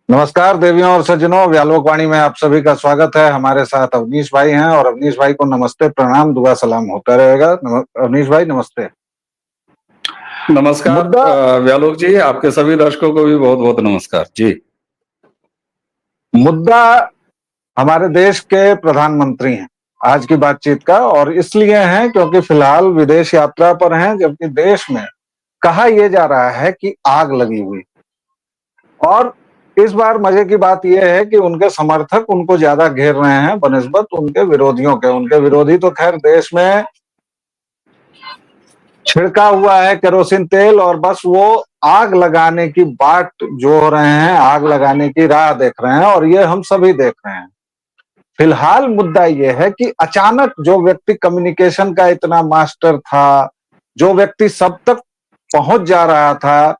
नमस्कार देवियों और सज्जनों, व्यालोक वाणी में आप सभी का स्वागत है। हमारे साथ अवनीश भाई हैं और अवनीश भाई को नमस्ते, प्रणाम, दुआ सलाम होता रहेगा। अवनीश भाई नमस्ते। नमस्कार मुद्दा व्यालोक जी, आपके सभी दर्शकों को भी बहुत बहुत नमस्कार जी। मुद्दा हमारे देश के प्रधानमंत्री हैं आज की बातचीत का, और इसलिए हैं क्योंकि फिलहाल विदेश यात्रा पर हैं, जबकि देश में कहा यह जा रहा है कि आग लगी हुई। और इस बार मजे की बात यह है कि उनके समर्थक उनको ज्यादा घेर रहे हैं बनिस्बत उनके विरोधियों के। उनके विरोधी तो खैर देश में छिड़का हुआ है केरोसिन तेल, और बस वो आग लगाने की बाट जो रहे हैं, आग लगाने की राह देख रहे हैं, और ये हम सभी देख रहे हैं। फिलहाल मुद्दा ये है कि अचानक जो व्यक्ति कम्युनिकेशन का इतना मास्टर था, जो व्यक्ति सब तक पहुंच जा रहा था,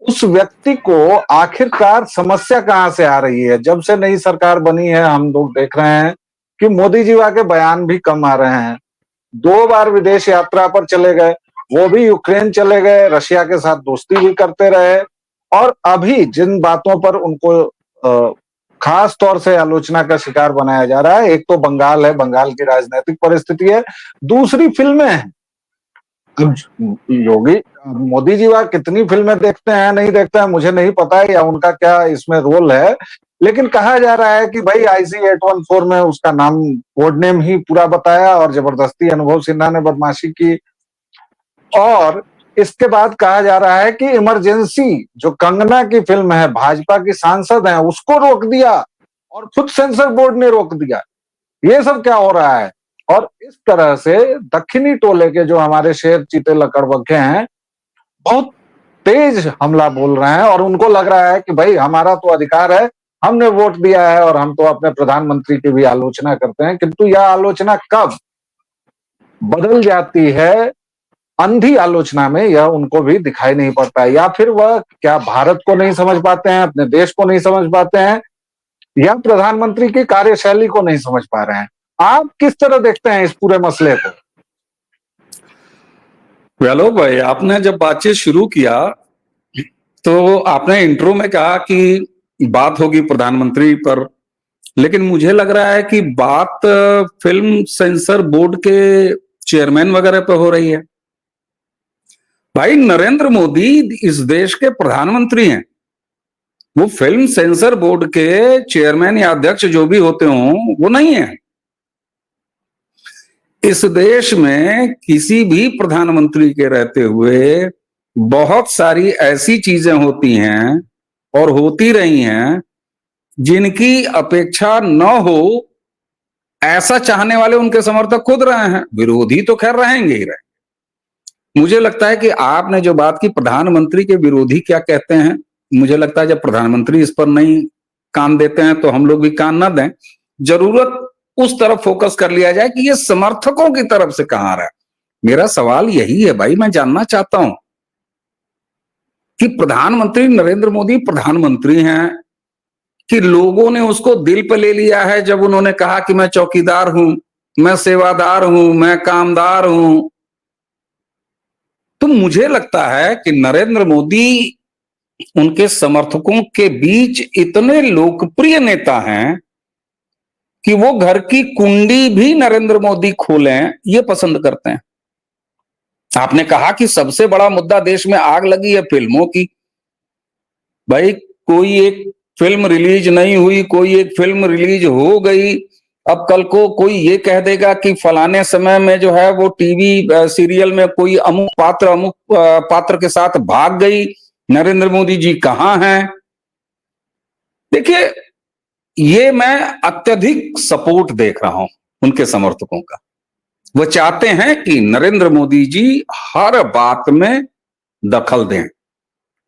उस व्यक्ति को आखिरकार समस्या कहां से आ रही है। जब से नई सरकार बनी है हम लोग देख रहे हैं कि मोदी जी के बयान भी कम आ रहे हैं। 2 बार विदेश यात्रा पर चले गए, वो भी यूक्रेन चले गए, रशिया के साथ दोस्ती भी करते रहे, और अभी जिन बातों पर उनको खास तौर से आलोचना का शिकार बनाया जा रहा है, एक तो बंगाल है, बंगाल की राजनीतिक परिस्थिति है, दूसरी फिल्में हैं। योगी मोदी जी वह कितनी फिल्में देखते हैं नहीं देखते हैं मुझे नहीं पता है, या उनका क्या इसमें रोल है, लेकिन कहा जा रहा है कि भाई IC-814 में उसका नाम, कोड नेम ही पूरा बताया, और जबरदस्ती अनुभव सिन्हा ने बदमाशी की। और इसके बाद कहा जा रहा है कि इमरजेंसी जो कंगना की फिल्म है, भाजपा की सांसद है, उसको रोक दिया, और खुद सेंसर बोर्ड ने रोक दिया। ये सब क्या हो रहा है? और इस तरह से दक्षिणी टोले के जो हमारे शेर चीते लकड़बग्घे हैं, बहुत तेज हमला बोल रहे हैं, और उनको लग रहा है कि भाई हमारा तो अधिकार है, हमने वोट दिया है, और हम तो अपने प्रधानमंत्री की भी आलोचना करते हैं। किंतु यह आलोचना कब बदल जाती है अंधी आलोचना में, यह उनको भी दिखाई नहीं पड़ता है। या फिर वह क्या भारत को नहीं समझ पाते हैं, अपने देश को नहीं समझ पाते हैं, या प्रधानमंत्री की कार्यशैली को नहीं समझ पा रहे हैं। आप किस तरह देखते हैं इस पूरे मसले को? व्यालोक भाई, आपने जब बातचीत शुरू किया तो आपने इंट्रो में कहा कि बात होगी प्रधानमंत्री पर, लेकिन मुझे लग रहा है कि बात फिल्म सेंसर बोर्ड के चेयरमैन वगैरह पे हो रही है। भाई, नरेंद्र मोदी इस देश के प्रधानमंत्री हैं। वो फिल्म सेंसर बोर्ड के चेयरमैन या अध्यक्ष जो भी होते हों, वो नहीं है। इस देश में किसी भी प्रधानमंत्री के रहते हुए बहुत सारी ऐसी चीजें होती हैं और होती रही हैं जिनकी अपेक्षा न हो, ऐसा चाहने वाले उनके समर्थक खुद रहे हैं। विरोधी तो खैर रहेंगे ही रहे। मुझे लगता है कि आपने जो बात की, प्रधानमंत्री के विरोधी क्या कहते हैं, मुझे लगता है जब प्रधानमंत्री इस पर नहीं कान देते हैं तो हम लोग भी कान ना दें। जरूरत उस तरफ फोकस कर लिया जाए कि ये समर्थकों की तरफ से कहां रहा है। मेरा सवाल यही है भाई, मैं जानना चाहता हूं कि प्रधानमंत्री नरेंद्र मोदी प्रधानमंत्री हैं कि लोगों ने उसको दिल पे ले लिया है जब उन्होंने कहा कि मैं चौकीदार हूं, मैं सेवादार हूं, मैं कामदार हूं। तो मुझे लगता है कि नरेंद्र मोदी उनके समर्थकों के बीच इतने लोकप्रिय नेता हैं कि वो घर की कुंडी भी नरेंद्र मोदी खोलें ये पसंद करते हैं। आपने कहा कि सबसे बड़ा मुद्दा देश में आग लगी है फिल्मों की। भाई, कोई एक फिल्म रिलीज नहीं हुई, कोई एक फिल्म रिलीज हो गई, अब कल को कोई ये कह देगा कि फलाने समय में जो है वो टीवी सीरियल में कोई अमुक पात्र के साथ भाग गई, नरेंद्र मोदी जी कहां हैं। देखिए, ये मैं अत्यधिक सपोर्ट देख रहा हूं उनके समर्थकों का। वो चाहते हैं कि नरेंद्र मोदी जी हर बात में दखल दें,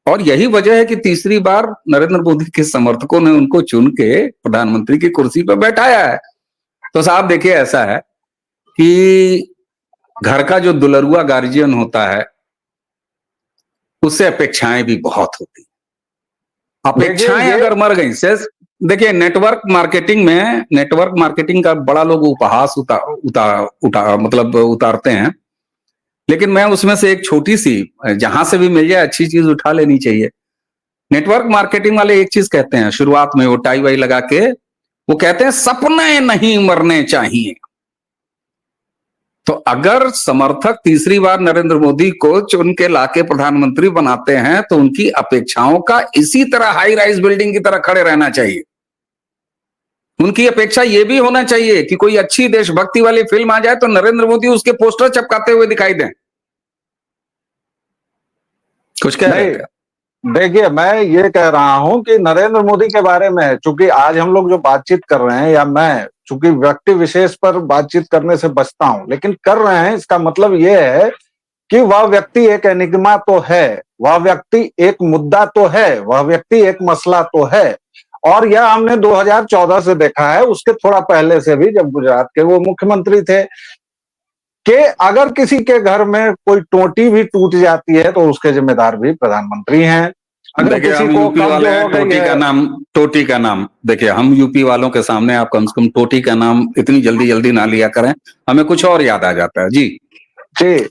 और यही वजह है कि तीसरी बार नरेंद्र मोदी के समर्थकों ने उनको चुन के प्रधानमंत्री की कुर्सी पर बैठाया है। तो साहब देखिए, ऐसा है कि घर का जो दुलरुआ गार्जियन होता है उससे अपेक्षाएं भी बहुत होती। अपेक्षाएं अगर मर गई से, देखिए नेटवर्क मार्केटिंग का बड़ा लोग उपहास मतलब उतारते हैं, लेकिन मैं उसमें से एक छोटी सी, जहां से भी मिल जाए अच्छी चीज उठा लेनी चाहिए। नेटवर्क मार्केटिंग वाले एक चीज कहते हैं शुरुआत में, वो टाई वाई लगा के वो कहते हैं सपने नहीं मरने चाहिए। तो अगर समर्थक तीसरी बार नरेंद्र मोदी को चुन के लाके प्रधानमंत्री बनाते हैं तो उनकी अपेक्षाओं का इसी तरह हाई राइज बिल्डिंग की तरह खड़े रहना चाहिए। उनकी अपेक्षा यह भी होना चाहिए कि कोई अच्छी देशभक्ति वाली फिल्म आ जाए तो नरेंद्र मोदी उसके पोस्टर चिपकाते हुए दिखाई दें। कुछ कह रहे थे? देखिए, मैं ये कह रहा हूं कि नरेंद्र मोदी के बारे में, चूंकि आज हम लोग जो बातचीत कर रहे हैं, या मैं चूंकि व्यक्ति विशेष पर बातचीत करने से बचता हूं, लेकिन कर रहे हैं, इसका मतलब ये है कि वह व्यक्ति एक एनिग्मा तो है, वह व्यक्ति एक मुद्दा तो है, वह व्यक्ति एक मसला तो है। और यह हमने 2014 से देखा है, उसके थोड़ा पहले से भी, जब गुजरात के वो मुख्यमंत्री थे, कि अगर किसी के घर में कोई टोटी भी टूट जाती है तो उसके जिम्मेदार भी प्रधानमंत्री हैं। अगर किसी को यूपी वाले टोटी का नाम देखिए, हम यूपी वालों के सामने आप कम से कम टोटी का नाम इतनी जल्दी जल्दी ना लिया करें, हमें कुछ और याद आ जाता है। जी जी,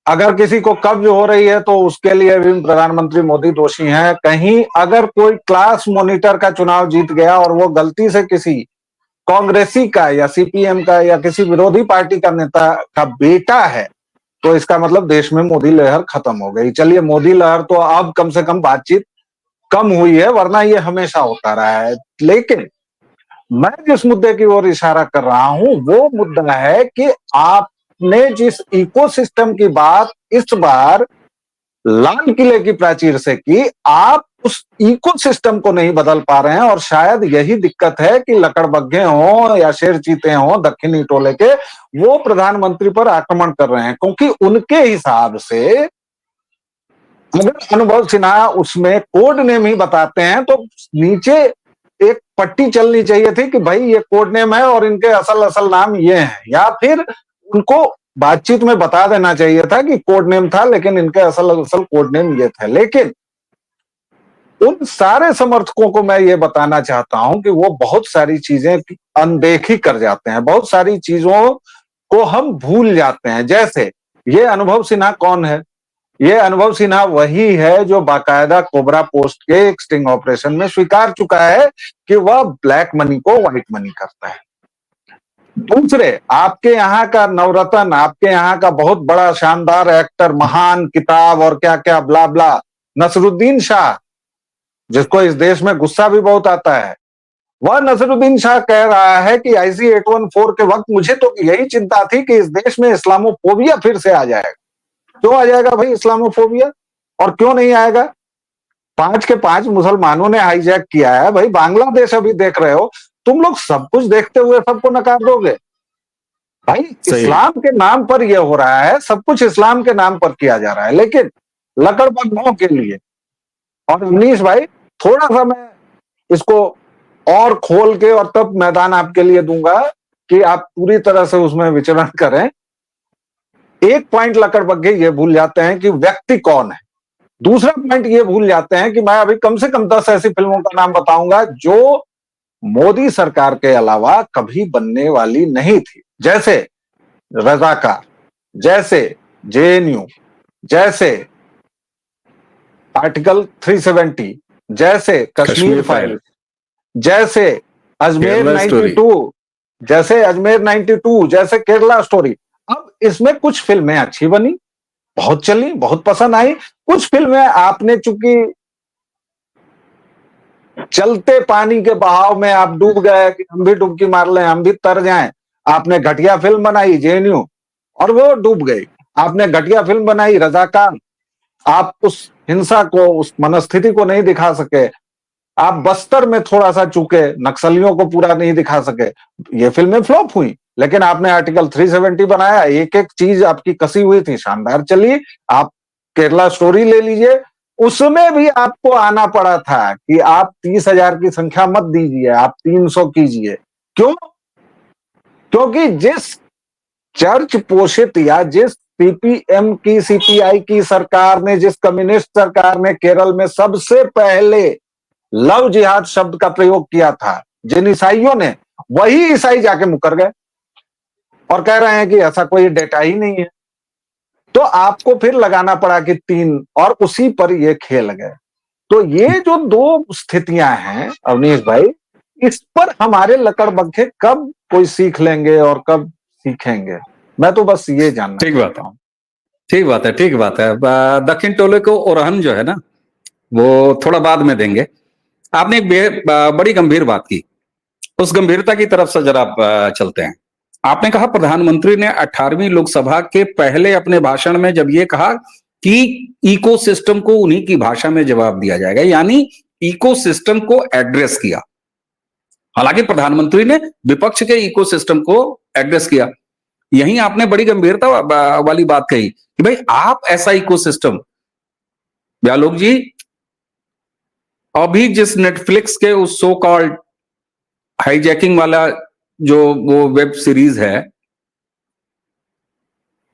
अगर किसी को कब्ज हो रही है तो उसके लिए भी प्रधानमंत्री मोदी दोषी हैं। कहीं अगर कोई क्लास मॉनिटर का चुनाव जीत गया और वो गलती से किसी कांग्रेसी का या सीपीएम का या किसी विरोधी पार्टी का नेता का बेटा है, तो इसका मतलब देश में मोदी लहर खत्म हो गई। चलिए, मोदी लहर तो अब कम से कम बातचीत कम हुई है, वरना ये हमेशा होता रहा है। लेकिन मैं जिस मुद्दे की ओर इशारा कर रहा हूं वो मुद्दा है कि आपने जिस इकोसिस्टम की बात इस बार लाल किले की प्राचीर से की, आप उस इकोसिस्टम को नहीं बदल पा रहे हैं। और शायद यही दिक्कत है कि लकड़बग्घे हों या शेर चीते हों दक्षिणी टोले के, वो प्रधानमंत्री पर आक्रमण कर रहे हैं, क्योंकि उनके हिसाब से अगर अनुभव सिन्हा उसमें कोड नेम ही बताते हैं तो नीचे एक पट्टी चलनी चाहिए थी कि भाई ये कोड नेम है और इनके असल नाम ये हैं, या फिर उनको बातचीत में बता देना चाहिए था कि कोड नेम था लेकिन इनके असल कोड नेम ये थे। लेकिन उन सारे समर्थकों को मैं ये बताना चाहता हूं कि वो बहुत सारी चीजें अनदेखी कर जाते हैं, बहुत सारी चीजों को हम भूल जाते हैं। जैसे ये अनुभव सिन्हा कौन है? ये अनुभव सिन्हा वही है जो बाकायदा कोबरा पोस्ट के एक स्टिंग ऑपरेशन में स्वीकार चुका है कि वह ब्लैक मनी को व्हाइट मनी करता है। दूसरे, आपके यहाँ का नवरत्न, आपके यहाँ का बहुत बड़ा शानदार एक्टर, महान किताब और क्या क्या ब्ला ब्ला, नसरुद्दीन शाह, जिसको इस देश में गुस्सा भी बहुत आता है, वह नसरुद्दीन शाह कह रहा है कि IC 814 के वक्त मुझे तो यही चिंता थी कि इस देश में इस्लामोफोबिया फिर से आ जाएगा। क्यों आ जाएगा भाई इस्लामोफोबिया, और क्यों नहीं आएगा? 5 के 5 मुसलमानों ने हाईजैक किया है भाई, बांग्लादेश अभी देख रहे हो, तुम लोग सब कुछ देखते हुए सबको नकार दोगे? भाई इस्लाम के नाम पर यह हो रहा है, सब कुछ इस्लाम के नाम पर किया जा रहा है, लेकिन लकड़बग्घों के लिए। और अवनीश भाई, थोड़ा सा मैं इसको और खोल के और तब मैदान आपके लिए दूंगा कि आप पूरी तरह से उसमें विचरण करें। एक पॉइंट लकड़बग्घे ये भूल जाते हैं कि व्यक्ति कौन है। दूसरा पॉइंट ये भूल जाते हैं कि मैं अभी कम से कम 10 ऐसी फिल्मों का नाम बताऊंगा जो मोदी सरकार के अलावा कभी बनने वाली नहीं थी, जैसे रजाकार, जैसे JNU, जैसे आर्टिकल 370, जैसे कश्मीर फाइल, जैसे अजमेर 92, जैसे अजमेर 92, जैसे केरला स्टोरी। अब इसमें कुछ फिल्में अच्छी बनी, बहुत चली, बहुत पसंद आई। कुछ फिल्में आपने चूंकि चलते पानी के बहाव में आप डूब गए कि हम भी डुबकी मार लें, हम भी तर जाएं, आपने घटिया फिल्म बनाई JNU और वो डूब गई। आपने घटिया फिल्म बनाई रजाकार, आप उस हिंसा को, उस मनस्थिति को नहीं दिखा सके। आप बस्तर में थोड़ा सा चूके, नक्सलियों को पूरा नहीं दिखा सके, ये फिल्में फ्लॉप हुई। लेकिन आपने आर्टिकल 370 बनाया, एक एक चीज आपकी कसी हुई थी, शानदार चली। आप केरला स्टोरी ले लीजिए, उसमें भी आपको आना पड़ा था कि आप 30,000 की संख्या मत दीजिए, आप 300 कीजिए। क्यों? क्योंकि जिस चर्च पोषित या जिस CPM की, CPI की सरकार ने, जिस कम्युनिस्ट सरकार ने केरल में सबसे पहले लव जिहाद शब्द का प्रयोग किया था, जिन ईसाइयों ने, वही ईसाई जाके मुकर गए और कह रहे हैं कि ऐसा कोई डेटा ही नहीं है। तो आपको फिर लगाना पड़ा कि 3, और उसी पर ये खेल गए। तो ये जो दो स्थितियां हैं अवनीश भाई, इस पर हमारे लकड़बग्घे कब कोई सीख लेंगे और कब सीखेंगे? मैं तो बस ये जानना ठीक बात चाहता है, हूँ। ठीक बात है, ठीक बात है। दक्षिण टोले को ओरहन जो है ना, वो थोड़ा बाद में देंगे। आपने एक बड़ी गंभीर बात की, उस गंभीरता की तरफ से जरा चलते हैं। आपने कहा प्रधानमंत्री ने 18वीं लोकसभा के पहले अपने भाषण में जब ये कहा कि इकोसिस्टम को उन्हीं की भाषा में जवाब दिया जाएगा, यानी इकोसिस्टम को एड्रेस किया। हालांकि प्रधानमंत्री ने विपक्ष के इकोसिस्टम को एड्रेस किया। यहीं आपने बड़ी गंभीरता वाली बात कही कि भाई आप ऐसा इकोसिस्टम, व्यालोक जी, अभी जिस नेटफ्लिक्स के उस सो कॉल्ड हाईजैकिंग वाला जो वो वेब सीरीज है,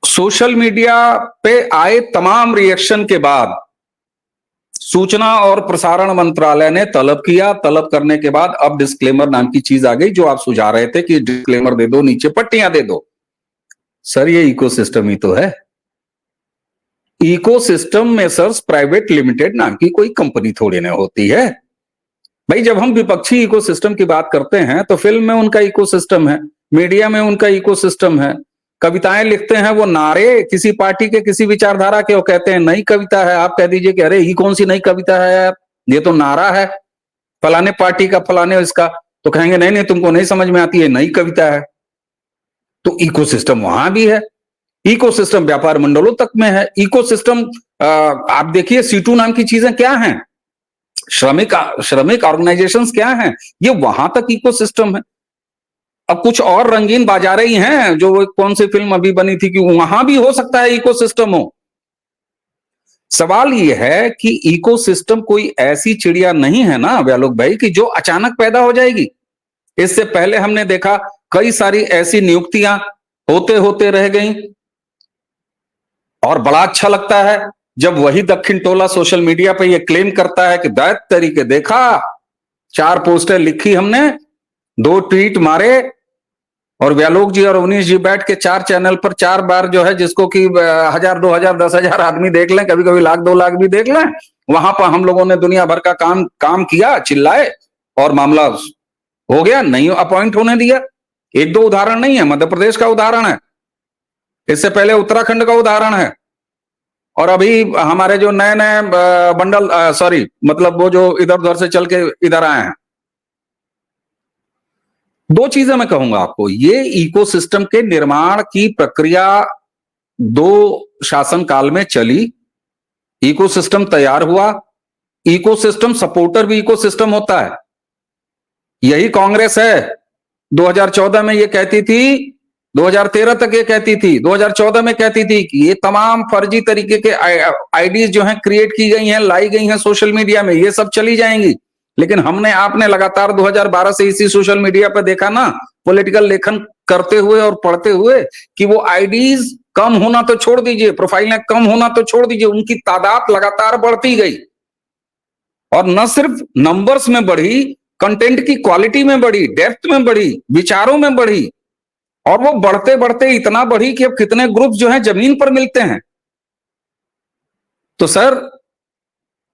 सोशल मीडिया पे आए तमाम रिएक्शन के बाद सूचना और प्रसारण मंत्रालय ने तलब किया। तलब करने के बाद अब डिस्क्लेमर नाम की चीज आ गई, जो आप सुझा रहे थे कि डिस्क्लेमर दे दो, नीचे पट्टियां दे दो। सर ये इकोसिस्टम ही तो है। इकोसिस्टम मेसर्स प्राइवेट लिमिटेड नाम की कोई कंपनी थोड़ी ना होती है भाई। जब हम विपक्षी इकोसिस्टम की बात करते हैं तो फिल्म में उनका इकोसिस्टम है, मीडिया में उनका इकोसिस्टम है, कविताएं लिखते हैं वो नारे किसी पार्टी के किसी विचारधारा के, वो कहते हैं नई कविता है। आप कह दीजिए कि अरे ये कौन सी नई कविता है यार, ये तो नारा है फलाने पार्टी का, फलाने इसका, तो कहेंगे नहीं नहीं तुमको नहीं समझ में आती है, नई कविता है। तो इकोसिस्टम वहां भी है, इकोसिस्टम व्यापार मंडलों तक में है। इकोसिस्टम आप देखिए सीटू नाम की चीजें क्या हैं, श्रमिक ऑर्गेनाइजेशंस क्या हैं, ये वहां तक इकोसिस्टम है। अब कुछ और रंगीन बाजारें ही हैं, जो कौन सी फिल्म अभी बनी थी कि वहां भी हो सकता है इकोसिस्टम हो। सवाल यह है कि इकोसिस्टम कोई ऐसी चिड़िया नहीं है ना व्यालोक भाई कि जो अचानक पैदा हो जाएगी। इससे पहले हमने देखा कई सारी ऐसी नियुक्तियां होते होते रह गई, और बड़ा अच्छा लगता है जब वही दक्षिण टोला सोशल मीडिया पे ये क्लेम करता है कि दैट तरीके देखा, 4 पोस्टर लिखी हमने, 2 ट्वीट मारे, और व्यालोक जी और अवनीश जी बैठ के 4 चैनल पर 4 बार जो है, जिसको कि 1000 2000 10,000 आदमी देख लें, कभी कभी लाख 2 लाख भी देख लें, वहां पर हम लोगों ने दुनिया भर का काम किया, चिल्लाए और मामला हो गया, नहीं अपॉइंट होने दिया। 1-2 उदाहरण नहीं है, मध्य प्रदेश का उदाहरण है, इससे पहले उत्तराखंड का उदाहरण है, और अभी हमारे जो नए नए बंडल सॉरी मतलब वो जो इधर उधर से चल के इधर आए हैं। 2 चीजें मैं कहूंगा आपको, ये इकोसिस्टम के निर्माण की प्रक्रिया 2 शासनकाल में चली, इकोसिस्टम तैयार हुआ, इकोसिस्टम सपोर्टर भी इकोसिस्टम होता है। यही कांग्रेस है 2014 में ये कहती थी, 2013 तक ये कहती थी, 2014 में कहती थी कि ये तमाम फर्जी तरीके के आईडीज जो हैं क्रिएट की गई हैं, लाई गई हैं सोशल मीडिया में, ये सब चली जाएंगी। लेकिन हमने आपने लगातार 2012 से इसी सोशल मीडिया पर देखा ना, पॉलिटिकल लेखन करते हुए और पढ़ते हुए कि वो आईडीज कम होना तो छोड़ दीजिए, प्रोफाइलें कम होना तो छोड़ दीजिए, उनकी तादाद लगातार बढ़ती गई, और न सिर्फ नंबर्स में बढ़ी, कंटेंट की क्वालिटी में बढ़ी, डेप्थ में बढ़ी, विचारों में बढ़ी, और वो बढ़ते बढ़ते इतना बढ़ी कि अब कितने ग्रुप जो हैं जमीन पर मिलते हैं। तो सर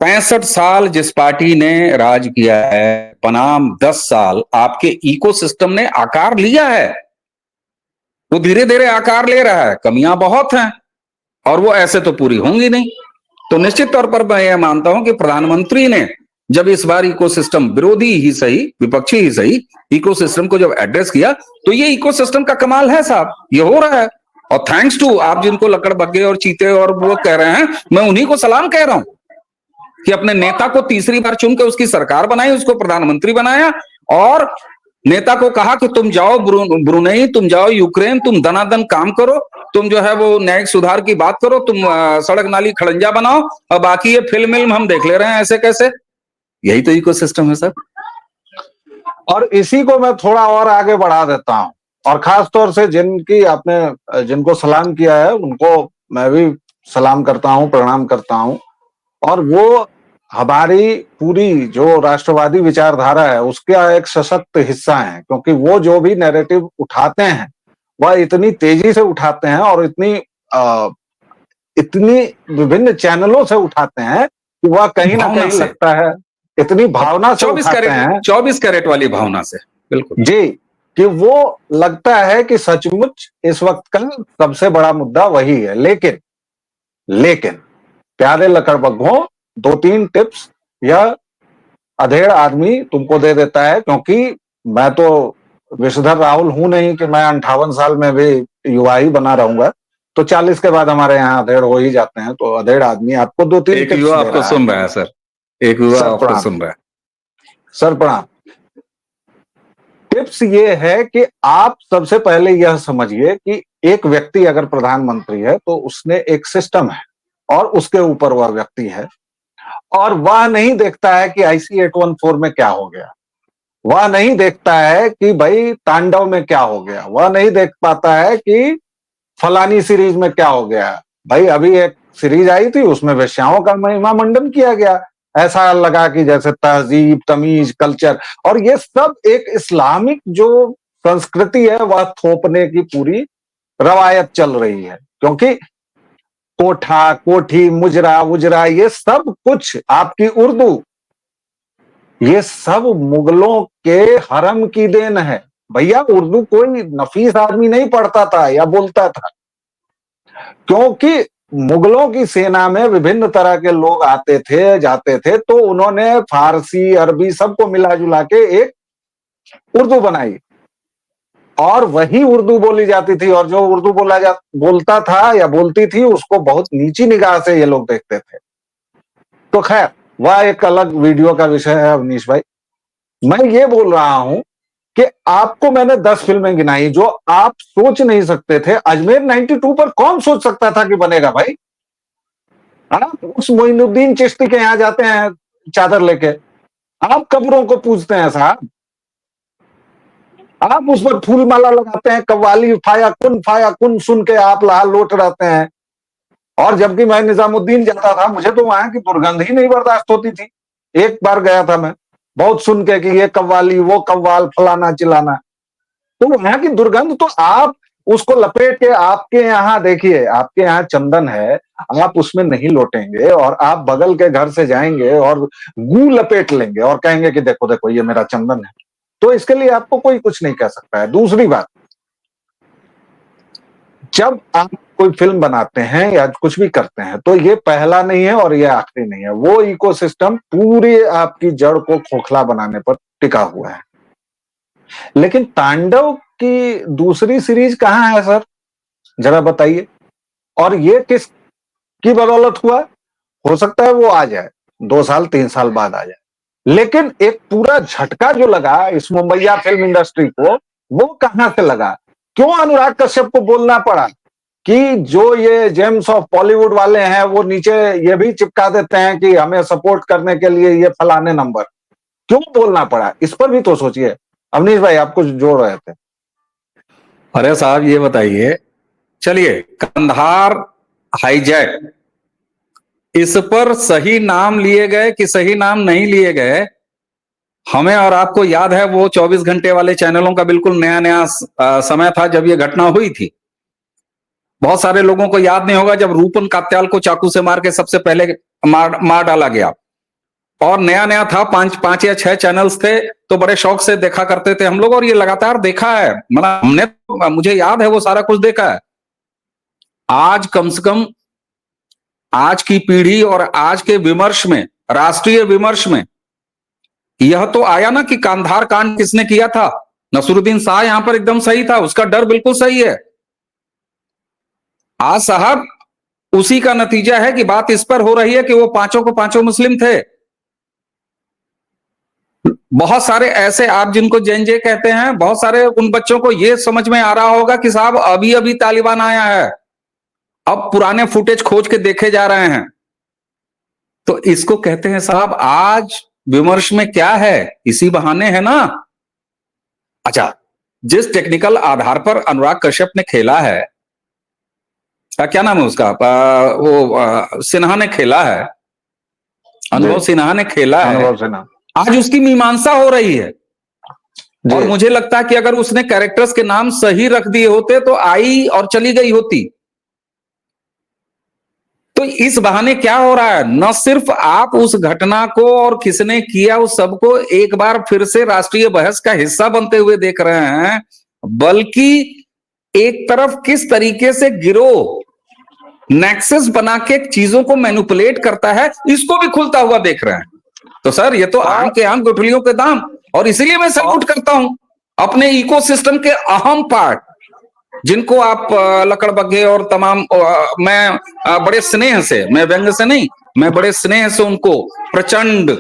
65 साल जिस पार्टी ने राज किया है, बनाम 10 साल आपके इकोसिस्टम ने आकार लिया है, वो धीरे धीरे आकार ले रहा है, कमियां बहुत हैं और वो ऐसे तो पूरी होंगी नहीं। तो निश्चित तौर पर मैं यह मानता हूं कि प्रधानमंत्री ने जब इस बार इकोसिस्टम विरोधी ही सही, विपक्षी ही सही, इकोसिस्टम को जब एड्रेस किया, तो ये इकोसिस्टम का कमाल है साहब, ये हो रहा है। और थैंक्स टू आप जिनको लकड़बग्घे और चीते और वो कह रहे हैं, मैं उन्हीं को सलाम कह रहा हूं कि अपने नेता को तीसरी बार चुन के उसकी सरकार बनाई, उसको प्रधानमंत्री बनाया, और नेता को कहा कि तुम जाओ ब्रुनेई, तुम जाओ यूक्रेन, तुम दनादन काम करो, तुम जो है वो न्यायिक सुधार की बात करो, तुम सड़क नाली खड़ंजा बनाओ, और बाकी ये फिल्म हम देख ले रहे हैं ऐसे कैसे। यही तो इकोसिस्टम है सर। और इसी को मैं थोड़ा और आगे बढ़ा देता हूं, और खास तौर से जिनको सलाम किया है उनको मैं भी सलाम करता हूं, प्रणाम करता हूं, और वो हमारी पूरी जो राष्ट्रवादी विचारधारा है उसका एक सशक्त हिस्सा है, क्योंकि वो जो भी नैरेटिव उठाते हैं वह इतनी तेजी से उठाते हैं और इतनी विभिन्न चैनलों से उठाते हैं कि वह कहीं ना भावना कहीं से, लगता है इतनी भावना से 24 उठाते कैरेट हैं 24 कैरेट वाली भावना से, बिल्कुल जी, कि वो लगता है कि सचमुच इस वक्त का सबसे बड़ा मुद्दा वही है। लेकिन प्यारे लकड़बग्घों, 2-3 टिप्स यह अधेड़ आदमी तुमको दे देता है, क्योंकि मैं तो विषधर राहुल हूं नहीं कि मैं 58 साल में भी युवा ही बना रहूंगा। तो 40 के बाद हमारे यहाँ अधेड़ हो ही जाते हैं। तो अधेड़ आदमी आपको 2-3 एक टिप्स युवा दे आपको रहा है। सुन रहा है सर, एक युवा सर आपको प्रणाम। सुन रहा है। सर प्रणाम। टिप्स ये है कि आप सबसे पहले यह समझिए कि एक व्यक्ति अगर प्रधानमंत्री है तो उसने एक सिस्टम है और उसके ऊपर वह व्यक्ति है, और वह नहीं देखता है कि IC 814 में क्या हो गया, वह नहीं देखता है कि भाई तांडव में क्या हो गया, वह नहीं देख पाता है कि फलानी सीरीज में क्या हो गया। भाई अभी एक सीरीज आई थी, उसमें वेश्याओं का महिमा मंडन किया गया, ऐसा लगा कि जैसे तहजीब, तमीज, कल्चर, और ये सब एक इस्लामिक जो संस्कृति है वह थोपने की पूरी रवायत चल रही है। क्योंकि कोठा, कोठी, मुजरा, उजरा, ये सब कुछ आपकी उर्दू, ये सब मुगलों के हरम की देन है। भैया उर्दू कोई नफीस आदमी नहीं पढ़ता था या बोलता था, क्योंकि मुगलों की सेना में विभिन्न तरह के लोग आते थे जाते थे, तो उन्होंने फारसी, अरबी सबको मिला जुला के एक उर्दू बनाई, और वही उर्दू बोली जाती थी। और जो उर्दू बोलता था या बोलती थी, उसको बहुत नीची निगाह से ये लोग देखते थे। तो खैर, वह एक अलग वीडियो का विषय है अवनीश भाई। मैं ये बोल रहा हूं कि आपको मैंने 10 फिल्में गिनाई जो आप सोच नहीं सकते थे। अजमेर 92 पर कौन सोच सकता था कि बनेगा भाई? आप उस मोइनुद्दीन चिश्ती के यहां जाते हैं चादर लेके, आप कब्रों को पूजते हैं साहब, आप उस पर फूल माला लगाते हैं, कव्वाली फाया कुन सुन के आप लाल लोट रहते हैं। और जबकि मैं निजामुद्दीन जाता था, मुझे तो वहां की दुर्गंध ही नहीं बर्दाश्त होती थी। एक बार गया था मैं, बहुत सुन के कि ये कव्वाली, वो कव्वाल, फलाना चिलाना, तो वहां की दुर्गंध। तो आप उसको लपेट के, आपके यहाँ देखिए, आपके यहाँ चंदन है, आप उसमें नहीं लोटेंगे और आप बगल के घर से जाएंगे और गू लपेट लेंगे और कहेंगे कि देखो देखो ये मेरा चंदन है, तो इसके लिए आपको कोई कुछ नहीं कह सकता है। दूसरी बात, जब आप कोई फिल्म बनाते हैं या कुछ भी करते हैं, तो ये पहला नहीं है और ये आखिरी नहीं है। वो इकोसिस्टम पूरी आपकी जड़ को खोखला बनाने पर टिका हुआ है। लेकिन तांडव की दूसरी सीरीज कहाँ है सर, जरा बताइए। और ये किस की बदौलत हुआ? हो सकता है वो आ जाए 2 साल 3 साल बाद आ जाए, लेकिन एक पूरा झटका जो लगा इस मुंबईया फिल्म इंडस्ट्री को, वो कहां से लगा? क्यों अनुराग कश्यप को बोलना पड़ा कि जो ये जेम्स ऑफ बॉलीवुड वाले हैं वो नीचे ये भी चिपका देते हैं कि हमें सपोर्ट करने के लिए ये फलाने नंबर? क्यों बोलना पड़ा? इस पर भी तो सोचिए। अवनीश भाई आप कुछ जोड़ रहे थे। अरे साहब ये बताइए, चलिए कंधार हाईजैक, इस पर सही नाम लिए गए कि सही नाम नहीं लिए गए, हमें और आपको याद है। वो 24 घंटे वाले चैनलों का बिल्कुल नया नया समय था जब ये घटना हुई थी। बहुत सारे लोगों को याद नहीं होगा जब रूपन कात्याल को चाकू से मार के सबसे पहले मार डाला गया, और नया नया था, 5 या 6 चैनल्स थे, तो बड़े शौक से देखा करते थे हम लोग, और ये लगातार देखा है। मतलब हमने, मुझे याद है वो सारा कुछ देखा है। आज कम से कम आज की पीढ़ी और आज के विमर्श में, राष्ट्रीय विमर्श में यह तो आया ना कि कांधार कांड किसने किया था। नसरुद्दीन शाह यहां पर एकदम सही था, उसका डर बिल्कुल सही है। आज साहब उसी का नतीजा है कि बात इस पर हो रही है कि वो पांचों को पांचों मुस्लिम थे। बहुत सारे ऐसे, आप जिनको जेनजे कहते हैं, बहुत सारे उन बच्चों को यह समझ में आ रहा होगा कि साहब अभी अभी तालिबान आया है, अब पुराने फुटेज खोज के देखे जा रहे हैं। तो इसको कहते हैं साहब आज विमर्श में क्या है, इसी बहाने है ना। अच्छा, जिस टेक्निकल आधार पर अनुराग कश्यप ने खेला है, क्या नाम है उसका, सिन्हा ने खेला है, अनुभव सिन्हा ने खेला है, अनुभव सिन्हा, आज उसकी मीमांसा हो रही है। और मुझे लगता है कि अगर उसने कैरेक्टर्स के नाम सही रख दिए होते तो आई और चली गई होती। तो इस बहाने क्या हो रहा है, न सिर्फ आप उस घटना को और किसने किया उस सबको एक बार फिर से राष्ट्रीय बहस का हिस्सा बनते हुए देख रहे हैं, बल्कि एक तरफ किस तरीके से गिरोह नेक्सस बना के चीजों को मैनिपुलेट करता है, इसको भी खुलता हुआ देख रहे हैं। तो सर ये तो आम के आम गुठलियों के दाम, और इसीलिए मैं सल्यूट करता हूं अपने इकोसिस्टम के अहम पार्ट जिनको आप लकड़बग्घे और तमाम, मैं बड़े स्नेह से, मैं व्यंग्य से नहीं, मैं बड़े स्नेह से उनको प्रचंड,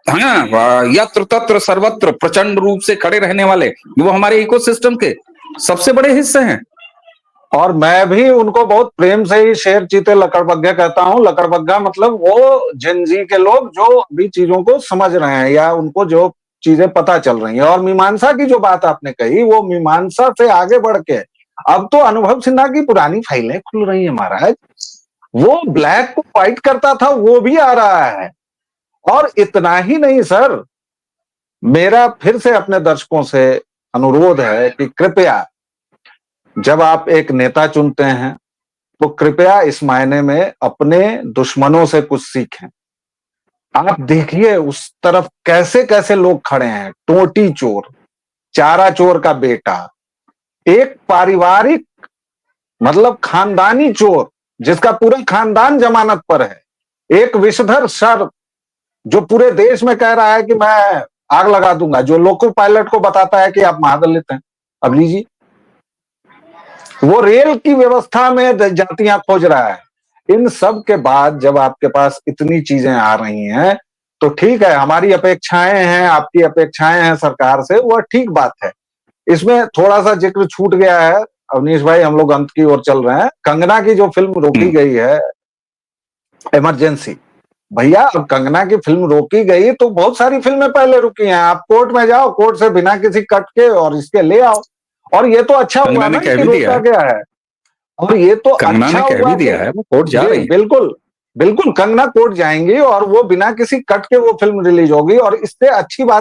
हाँ, यत्र तत्र सर्वत्र प्रचंड रूप से खड़े रहने वाले, वो हमारे इकोसिस्टम के सबसे बड़े हिस्से हैं। और मैं भी उनको बहुत प्रेम से ही शेर चीते लकड़बग्घे कहता हूं। लकड़बग्घा मतलब वो जेनजी के लोग जो भी चीजों को समझ रहे हैं या उनको जो चीजें पता चल रही हैं। और मीमांसा की जो बात आपने कही, वो मीमांसा से आगे बढ़ के अब तो अनुभव सिन्हा की पुरानी फाइलें खुल रही है महाराज। वो ब्लैक को व्हाइट करता था, वो भी आ रहा है। और इतना ही नहीं सर, मेरा फिर से अपने दर्शकों से अनुरोध है कि कृपया जब आप एक नेता चुनते हैं तो कृपया इस मायने में अपने दुश्मनों से कुछ सीखें। आप देखिए उस तरफ कैसे कैसे लोग खड़े हैं, टोटी चोर, चारा चोर का बेटा, एक पारिवारिक मतलब खानदानी चोर जिसका पूरा खानदान जमानत पर है, एक विषधर सर जो पूरे देश में कह रहा है कि मैं आग लगा दूंगा, जो लोको पायलट को बताता है कि आप महादलित हैं। अब लीजिए, वो रेल की व्यवस्था में जातियां खोज रहा है। इन सब के बाद जब आपके पास इतनी चीजें आ रही हैं तो ठीक है, हमारी अपेक्षाएं हैं, आपकी अपेक्षाएं हैं सरकार से, वह ठीक बात है। इसमें थोड़ा सा जिक्र छूट गया है अवनीश भाई, हम लोग अंत की ओर चल रहे हैं। कंगना की जो फिल्म रोकी गई है इमरजेंसी, भैया अब कंगना की फिल्म रोकी गई तो बहुत सारी फिल्में पहले रुकी हैं। आप कोर्ट में जाओ, कोर्ट से बिना किसी कट के और इसके ले आओ। और ये तो अच्छा हुआ ना कि रोका गया है, और ये तो अच्छा हुआ दिया है, वो कोर्ट जा रही है। बिल्कुल बिल्कुल, कंगना कोर्ट जाएंगी और वो बिना किसी कट के वो फिल्म रिलीज होगी। और इससे अच्छी बात